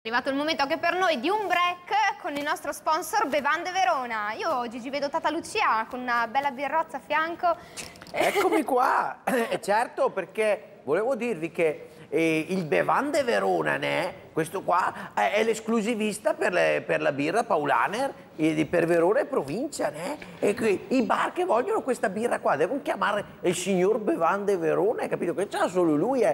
È arrivato il momento anche per noi di un break con il nostro sponsor Bevande Verona. Io oggi ci vedo Tata Lucia con una bella birrozza a fianco. Eccomi qua, certo, perché volevo dirvi che il Bevande Verona, questo qua è l'esclusivista per la birra Paulaner per Verona e provincia, e i bar che vogliono questa birra qua devono chiamare il signor Bevande Verona, hai capito? Che c'ha solo lui,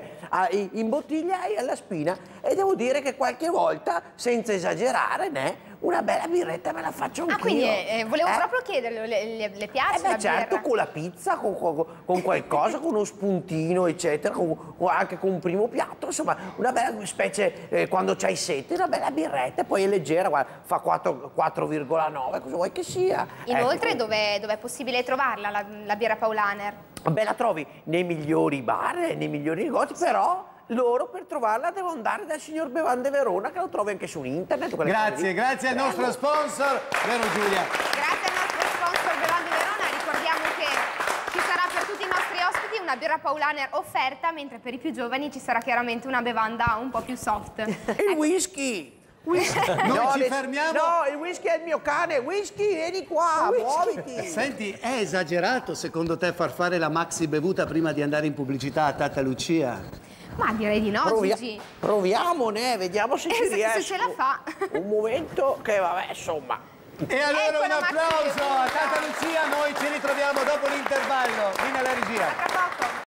in bottiglia e alla spina, e devo dire che qualche volta, senza esagerare, una bella birretta me la faccio anch'io. Ah, quindi volevo proprio chiederle, le piace la certo, birra? con la pizza, con qualcosa, con uno spuntino, eccetera, anche con un primo piatto, insomma, una bella specie, quando c'hai sete, una bella birretta, poi è leggera, guarda, fa 4,9, cosa vuoi che sia. Inoltre, ecco. dov'è possibile trovarla, la birra Paulaner? Beh, la trovi nei migliori bar, nei migliori negozi, però loro per trovarla devo andare dal signor Bevande Verona, che lo trovi anche su internet. Grazie al nostro sponsor, vero Giulia? Grazie al nostro sponsor Bevande Verona, ricordiamo che ci sarà per tutti i nostri ospiti una birra Paulaner offerta, mentre per i più giovani ci sarà chiaramente una bevanda un po' più soft. Il whisky! Noi ci fermiamo. No, il whisky è il mio cane. Whisky, vieni qua, muoviti. Senti, è esagerato secondo te far fare la maxi bevuta prima di andare in pubblicità a Tata Lucia? Ma direi di no, Gigi. Proviamo, vediamo se ci riesco. Se ce la fa. Un momento che, vabbè, insomma. E allora Ecco un la maxi applauso bevuta. a Tata Lucia, noi ci ritroviamo dopo l'intervallo. Linea alla regia. A tra poco.